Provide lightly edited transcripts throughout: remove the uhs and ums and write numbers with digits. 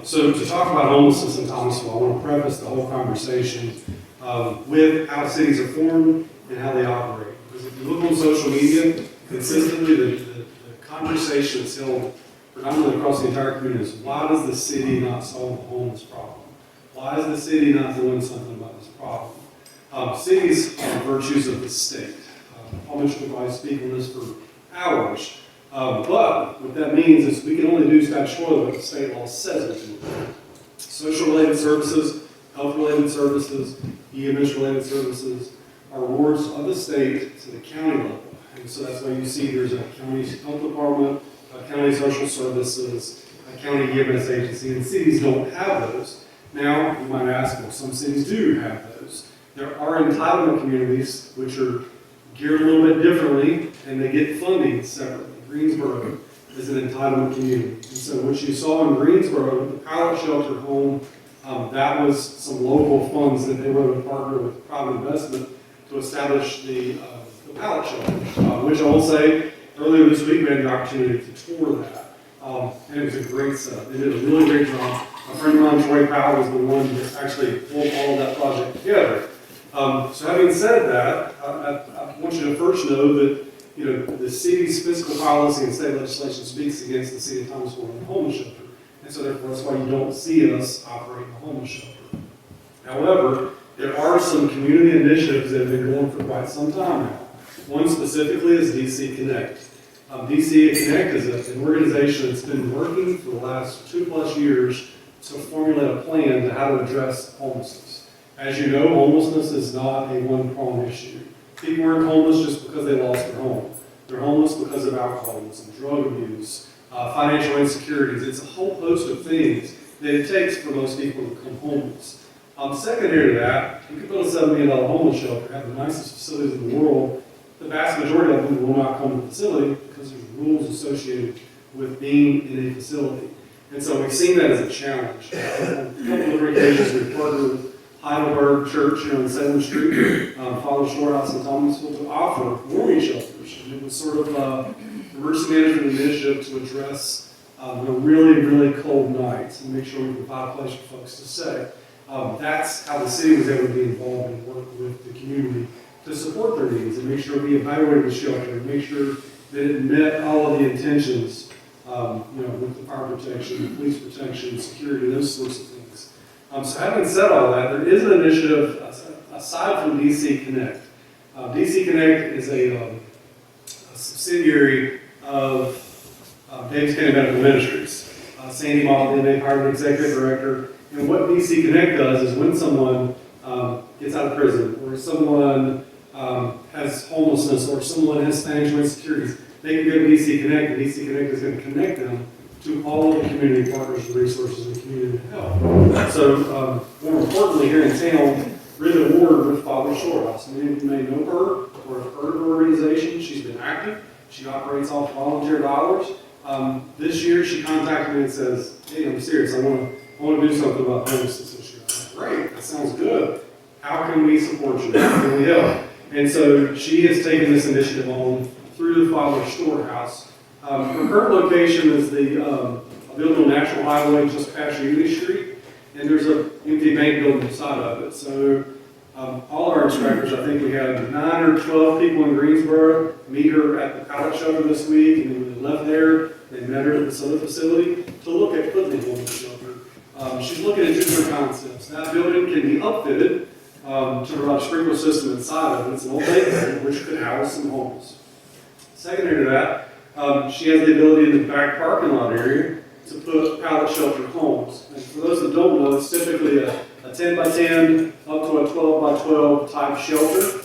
So to talk about homelessness in Thomasville, I want to preface the whole conversation with how cities are formed and how they operate. Because if you look on social media, consistently the conversation that's held predominantly across the entire community is, why does the city not solve the homeless problem? Why is the city not doing something about this problem? Cities are virtues of the state. Paul Mitchell could probably speak on this for hours. But what that means is we can only do statutorily what the state law says we can do. Social-related services, health-related services, EMS-related services are awards of the state to the county level. And so that's why you see there's a county health department, a county social services, a county EMS agency, and cities don't have those. Now, you might ask, well, some cities do have those. There are entitlement communities which are geared a little bit differently, and they get funding separately. Greensboro is an entitlement community. And so what you saw in Greensboro, the pallet shelter home, that was some local funds that they were to partner with private investment to establish the pallet shelter, which I will say, earlier this week we had the opportunity to tour that. And it was a great setup. They did a really great job. A friend of mine, Troy Powell, was the one that actually pulled all of that project together. So having said that, I want you to first know that the city's fiscal policy and state legislation speaks against the city of Thomasville and the homeless shelter. And so therefore that's why you don't see us operating a homeless shelter. However, there are some community initiatives that have been going for quite some time now. One specifically is DC Connect. DC Connect is an organization that's been working for the last 2+ years to formulate a plan to how to address homelessness. As you know, homelessness is not a one-pronged issue. People aren't homeless just because they lost their home. They're homeless because of alcoholism, drug abuse, financial insecurities. It's a whole host of things that it takes for most people to become homeless. Secondary to that, you could build a $7 million homeless shelter, have the nicest facilities in the world. The vast majority of them will not come to the facility because there's rules associated with being in a facility. And so we've seen that as a challenge. On a couple of different occasions we've partnered with Heidelberg Church here on Salem Street, Father Storehouse in Thomasville, to offer warming shelters. And it was sort of an emergency management initiative to address really, really cold nights and make sure we provide a place for folks to stay. That's how the city was able to be involved and work with the community to support their needs and make sure we evaluated the shelter and make sure that it met all of the intentions, with the fire protection, the police protection, security, those sorts of things. So having said all that, there is an initiative aside from DC Connect. DC Connect is a subsidiary of Davidson County Medical Ministries. Sandy Baldwin, they hired an executive director. And what DC Connect does is when someone gets out of prison, or someone has homelessness, or someone has financial insecurities, they can go to DC Connect, and DC Connect is going to connect them to all of the community partners and resources and community help. So, more importantly, here in town, we're in a ward with Father Storehouse. Many of you may know her or have heard of her organization. She's been active. She operates off volunteer dollars. This year, she contacted me and says, "Hey, I'm serious. I want to do something about homelessness this year." I'm like, "Great, that sounds good. How can we support you? How can we help?" And so she has taken this initiative on through the Father Storehouse. Her current location is the building on National Highway just past Unity Street, and there's an empty bank building beside of it. So all our inspectors, I think we had 9 or 12 people in Greensboro meet her at the pallet shelter this week, and when they left there, they met her at this other facility to look at putting the homeless shelter. She's looking at 2 different concepts. That building can be upfitted to provide a sprinkler system inside of it. It's an old bank building, which could house some homeless. Secondary to that, she has the ability in the back parking lot area to put pallet shelter homes. And for those that don't know, it's typically a 10 by 10 up to a 12 by 12 type shelter.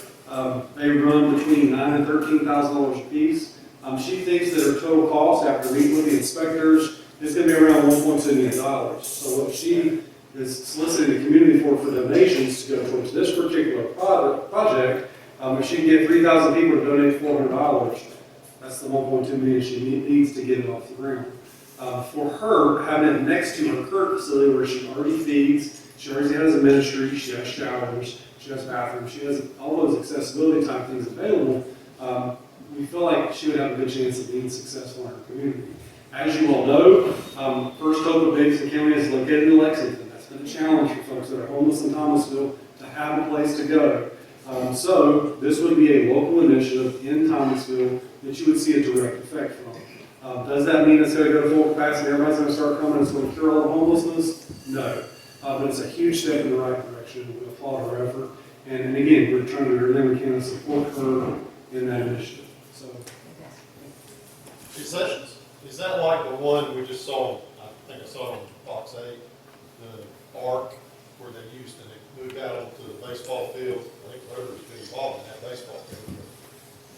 They run between $9,000 and $13,000 a piece. She thinks that her total cost after meeting with the inspectors is going to be around $1.2 million. So what she is soliciting the community for donations to go towards this particular project, if she can get 3,000 people to donate $400, that's the $1.2 million she needs to get it off the ground. For her, having it next to her current facility where she already feeds, she already has a ministry, she has showers, she has bathrooms, she has all those accessibility type things available, we feel like she would have a good chance of being successful in her community. As you all know, First Hope of Davidson County is located in Lexington. That's been a challenge for folks that are homeless in Thomasville to have a place to go. So this would be a local initiative in Thomasville that you would see a direct effect from. Does that mean it's going to go to full capacity? Everybody's going to start coming and it's going to cure all the homelessness? No. But it's a huge step in the right direction. We applaud her effort. And again, we're trying to do everything we can to support her in that initiative. So, is that like the one we just saw? I think I saw it on Fox 8, the arc where they used to move out onto the baseball field. I think Rover's been involved in that baseball field.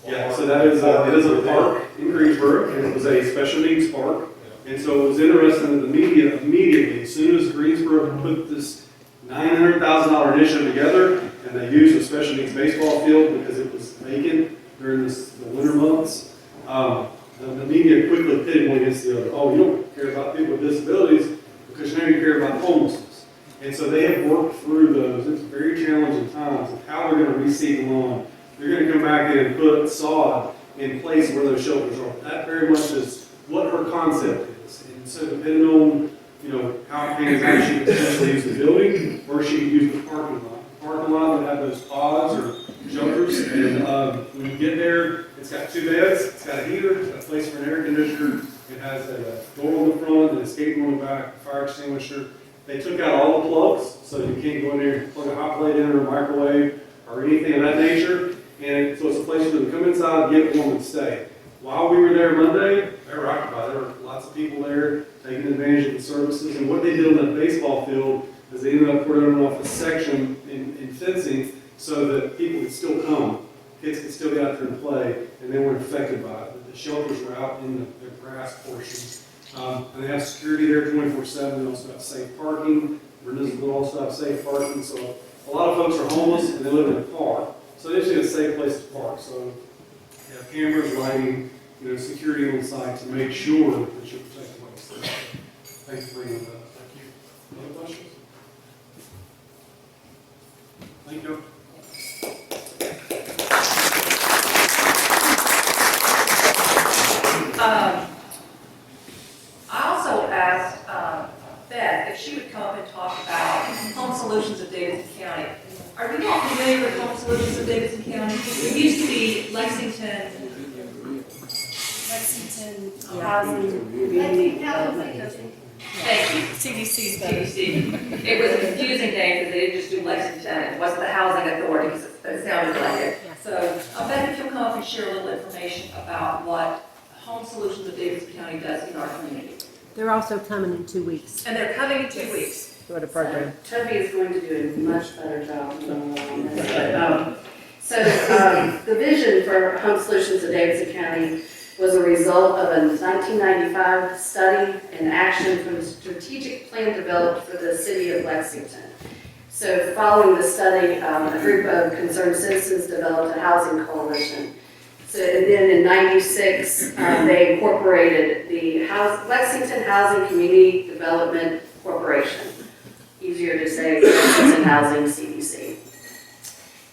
yeah, so that is it is a park in Greensboro, and it was a special needs park. And so it was interesting that the media immediately, as soon as Greensboro put this $900,000 initiative together, and they used a special needs baseball field because it was vacant during the winter months, the media quickly pitted one against the other. Oh, you don't care about people with disabilities because now you care about homelessness. And so they have worked through those. It's very challenging times of how they're going to reseed the lawn. They're going to come back in and put sod in place where those shelters are. That very much is what her concept is. And so depending on, how it pans out, she could potentially use the building or she could use the parking lot. The parking lot would have those pods or shelters, and when you get there, it's got 2 beds, it's got a heater, it's got a place for an air conditioner, it has a door on the front, an escape room on the back, a fire extinguisher. They took out all the plugs, so you can't go in there and plug a hot plate in or a microwave or anything of that nature. And so it's a place for them to come inside, get warm, and stay. While we were there Monday, they were occupied. There were lots of people there taking advantage of the services. And what they did on that baseball field is they ended up putting off a section in fencing so that people could still come. Kids could still get out there and play, and they weren't affected by it. The shelters were out in the grass portion. And they have security there 24/7. They also have safe parking. Residents will also have safe parking. So a lot of folks are homeless and they live in a car. So they just need a safe place to park. So they have cameras, lighting, security on site to make sure that you're protected like this. Thanks for bringing that up. Thank you. Other questions? Thank you. I also asked Beth if she would come up and talk about Home Solutions of Davidson County. Are you all familiar with Home Solutions of Davidson County? It used to be Lexington Housing Community Development. Thank you. CDC's CDC. It was a confusing name because they didn't just do Lexington. It wasn't the Housing Authority because it sounded like it. So Beth, if you'll come up and share a little information about what Home Solutions of Davidson County does in our community. They're also coming in 2 weeks. And they're coming in 2 weeks. For the program. Toby is going to do a much better job on this. The vision for Home Solutions of Davidson County was a result of a 1995 study and action from a strategic plan developed for the city of Lexington. So following the study, a group of concerned citizens developed a housing coalition. So, and then in '96, they incorporated the Lexington Housing Community Development Corporation. Easier to say, Lexington Housing CDC.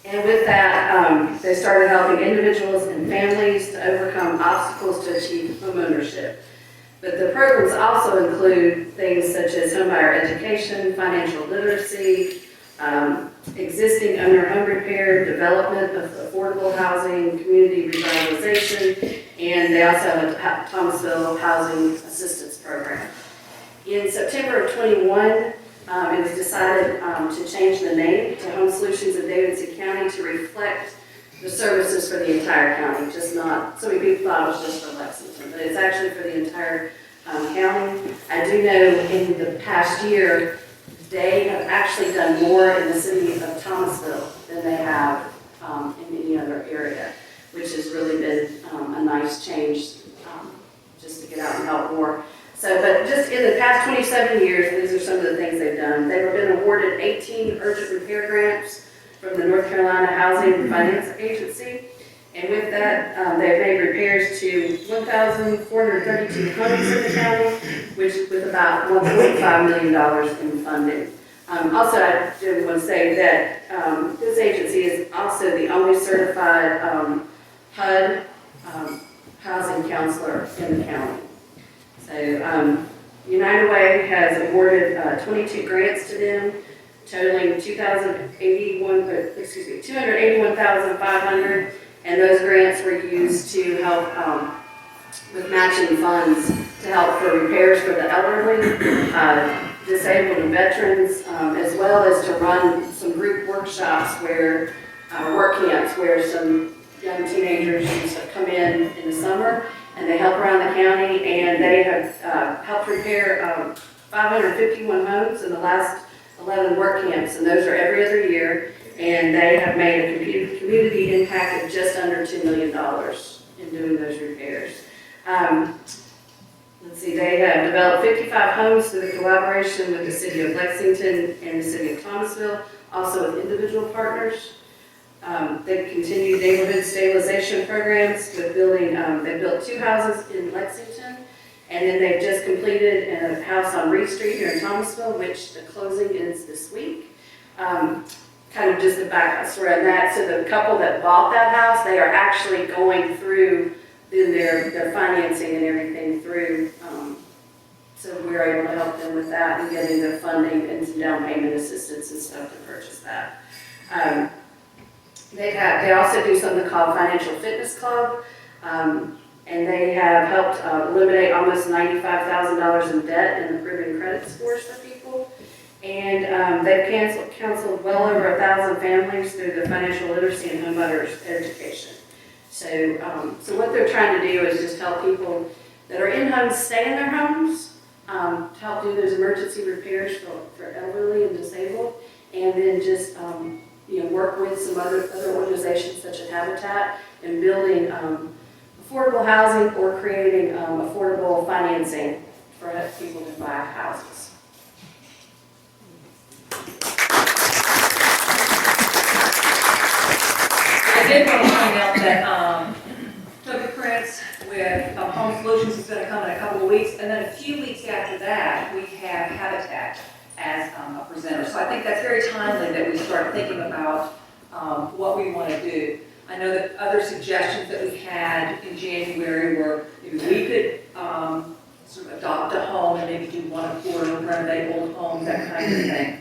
And with that, they started helping individuals and families to overcome obstacles to achieve homeownership. But the programs also include things such as homebuyer education, financial literacy, existing owner home repair, development of affordable housing, community revitalization, and they also have a Thomasville Housing Assistance Program. In September of 21, it was decided to change the name to Home Solutions of Davidson County to reflect the services for the entire county, just not, so many people thought it was just for Lexington, but it's actually for the entire county. I do know in the past year, they have actually done more in the city of Thomasville than they have in any other area, which has really been a nice change just to get out and help more. So, but just in the past 27 years, these are some of the things they've done. They've been awarded 18 urgent repair grants from the North Carolina Housing Finance Agency. And with that, they've made repairs to 1,432 homes in the county, which with about $1.5 million in funding. Also, I do want to say that this agency is also the only certified HUD housing counselor in the county. So United Way has awarded 22 grants to them, totaling $281,500, and those grants were used to help with matching funds to help for repairs for the elderly, disabled and veterans, as well as to run some group workshops where, work camps where some young teenagers used to come in the summer, and they help around the county, and they have helped repair 551 homes in the last 11 work camps, and those are every other year, and they have made a community impact of just under $2 million in doing those repairs. Let's see, they have developed 55 homes through the collaboration with the City of Lexington and the City of Thomasville, also with individual partners. They've continued neighborhood stabilization programs with building, they built 2 houses in Lexington, and then they've just completed a house on Reed Street here in Thomasville, which the closing is this week. Kind of just a back story on that. So the couple that bought that house, they are actually going through their financing and everything through. So we're able to help them with that and getting the funding and some down payment assistance and stuff to purchase that. They also do something called Financial Fitness Club, and they have helped eliminate almost $95,000 in debt and improving credit scores for people. And they've counseled well over 1,000 families through the financial literacy and homeowners education. So what they're trying to do is just help people that are in homes stay in their homes, to help do those emergency repairs for elderly and disabled, and then just work with some other organizations such as Habitat in building affordable housing or creating affordable financing for people to buy houses. I did want to point out that Toby Prince with Home Solutions is going to come in a couple of weeks, and then a few weeks after that, we have Habitat as a presenter. So I think that's very timely that we start thinking about what we want to do. I know that other suggestions that we had in January were maybe we could sort of adopt a home and maybe do one or renovate old homes, that kind of thing.